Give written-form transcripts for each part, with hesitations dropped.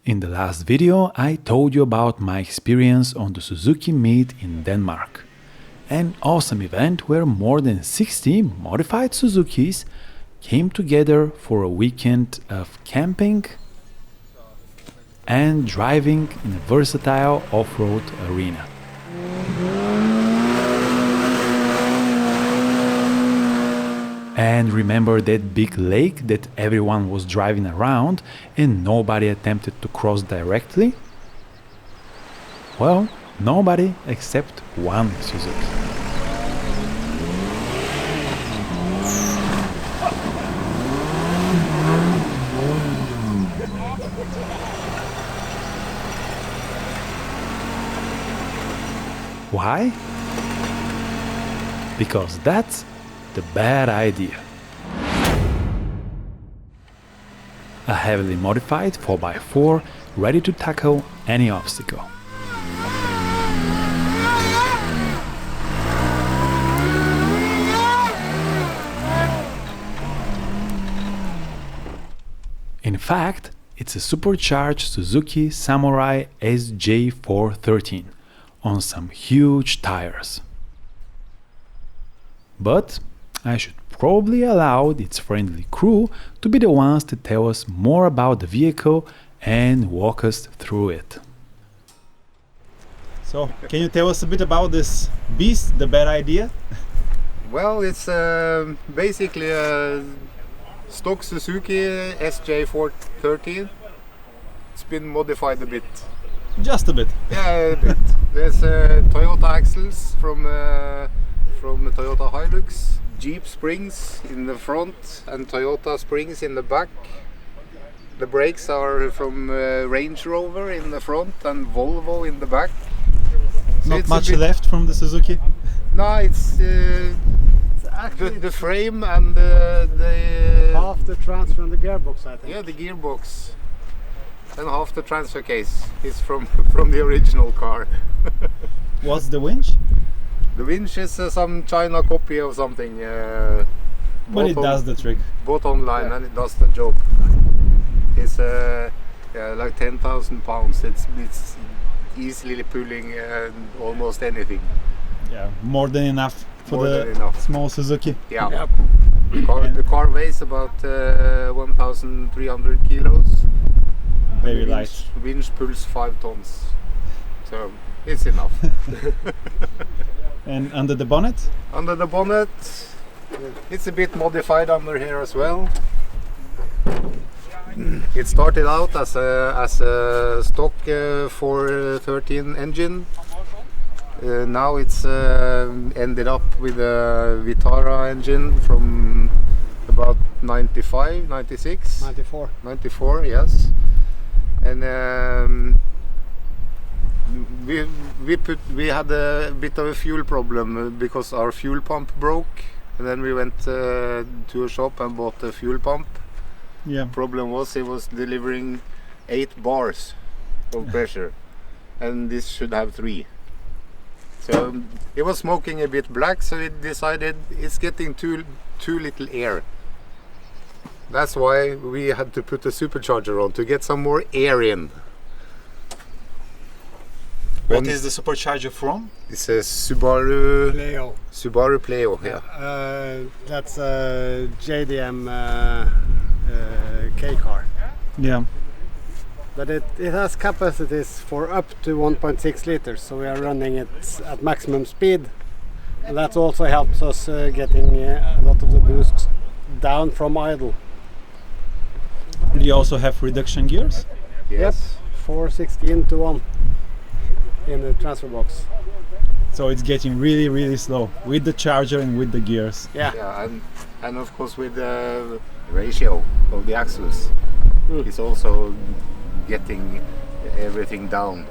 In the last video, I told you about my experience on the Suzuki Meet in Denmark. An awesome event where more than 60 modified Suzukis came together for a weekend of camping and driving in a versatile off-road arena. And remember that big lake that everyone was driving around and nobody attempted to cross directly? Well, nobody except one Suzuki. Why? Because that's the bad idea. A heavily modified 4x4 ready to tackle any obstacle. In fact, it's a supercharged Suzuki Samurai SJ413 on some huge tires. But I should probably allow its friendly crew to be the ones to tell us more about the vehicle and walk us through it. So, can you tell us a bit about this beast, the bad idea? Well, it's basically a stock Suzuki SJ413. It's been modified a bit. Just a bit. Yeah, a bit. There's Toyota axles from Toyota Hilux, Jeep springs in the front and Toyota springs in the back. The brakes are from Range Rover in the front and Volvo in the back. So not much left from the Suzuki? No, it's actually the frame and the half the transfer and the gearbox, I think. Yeah, the gearbox. And half the transfer case is from the original car. What's the winch? The winch is some China copy of something. But it does the trick. Bought online and it does the job. It's like 10,000 pounds. It's easily pulling almost anything. Yeah, more than enough for More the than enough. small Suzuki. Yeah. Yep. The car weighs about 1,300 kilos. Very The light. Winch pulls 5 tons. So it's enough. And under the bonnet? Under the bonnet, it's a bit modified under here as well. It started out as a stock 413 engine. Now it's ended up with a Vitara engine from about 95, 96? 94. 94, yes. And we had a bit of a fuel problem because our fuel pump broke, and then we went to a shop and bought a fuel pump. Yeah. Problem was it was delivering 8 bars of pressure, and this should have 3. So it was smoking a bit black, so it decided it's getting too little air. That's why we had to put a supercharger on to get some more air in. What is the supercharger from? It's a Subaru Pleo. Yeah. That's a JDM K car. Yeah. But it has capacities for up to 1.6 liters, so we are running it at maximum speed. And that also helps us getting a lot of the boost down from idle. Do you also have reduction gears? Yes. Yep, 416 to 1 in the transfer box. So it's getting really, really slow with the charger and with the gears. Yeah. Yeah, and of course with the ratio of the axles, it's also getting everything down.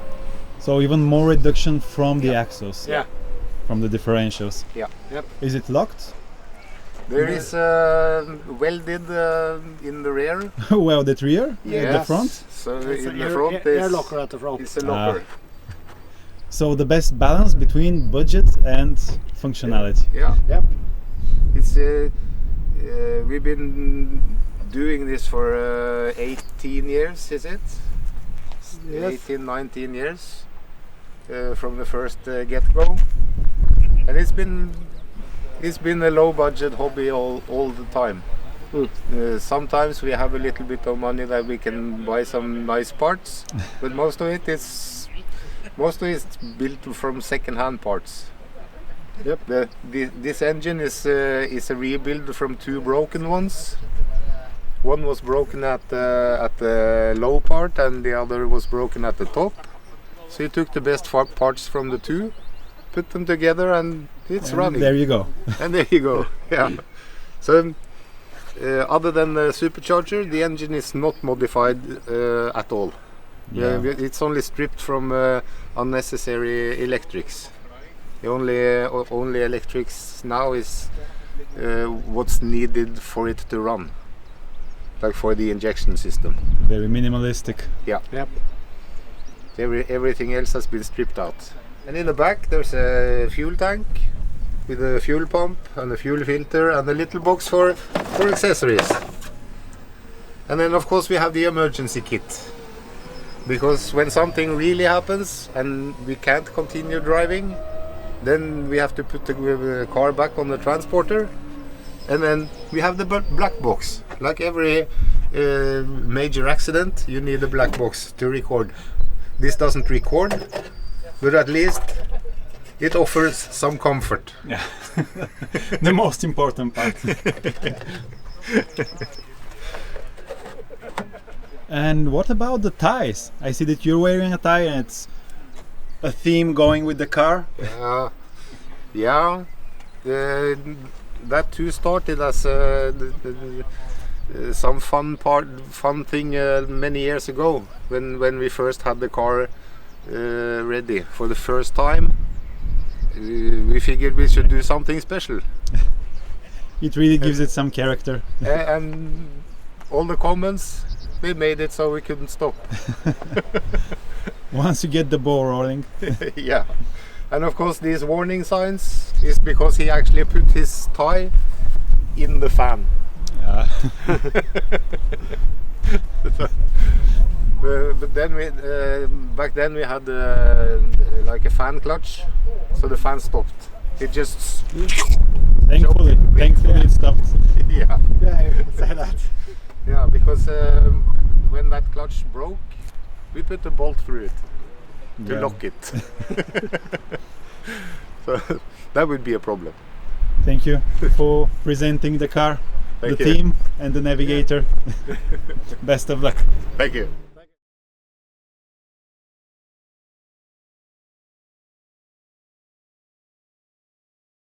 So even more reduction from the axles. Yeah. From the differentials. Yeah. Yep. Is it locked? There is welded in the rear. Welded rear? Yes. The front? So It's in an the front air locker at the front. it's a locker. So the best balance between budget and functionality. Yeah. Yep. It's we've been doing this for 18 years, is it? Yes. 18, 19 years from the first get-go, and it's been a low-budget hobby all the time. Sometimes we have a little bit of money that we can buy some nice parts, but most of it is built from second-hand parts. Yep. This engine is a rebuild from two broken ones. One was broken at the low part, and the other was broken at the top. So you took the best parts from the two, put them together, and it's running. There you go. And there you go. Yeah. So other than the supercharger, the engine is not modified at all. Yeah. It's only stripped from unnecessary electrics. The only electrics now is what's needed for it to run, like for the injection system. Very minimalistic. Yeah. Yep. Everything else has been stripped out. And in the back there's a fuel tank with a fuel pump and a fuel filter and a little box for accessories. And then of course we have the emergency kit, because when something really happens and we can't continue driving, then we have to put the car back on the transporter, and then we have the black box. Like every major accident, you need a black box to record. This doesn't record, but at least it offers some comfort. Yeah. The most important part. And what about the ties? I see that you're wearing a tie and it's a theme going with the car. Yeah. That too started as some fun thing many years ago when we first had the car ready for the first time. We figured we should do something special. It really gives it some character. And all the comments, we made it so we couldn't stop. Once you get the ball rolling. Yeah. And of course these warning signs is because he actually put his tie in the fan. Yeah. But then back then we had like a fan clutch, so the fan stopped. It just Thankfully it stopped. yeah. Yeah, you can say that. Yeah, because when that clutch broke, we put a bolt through it to Yeah. lock it. So that would be a problem. Thank you for presenting the car, Thank the you. team and the navigator. Best of luck. Thank you.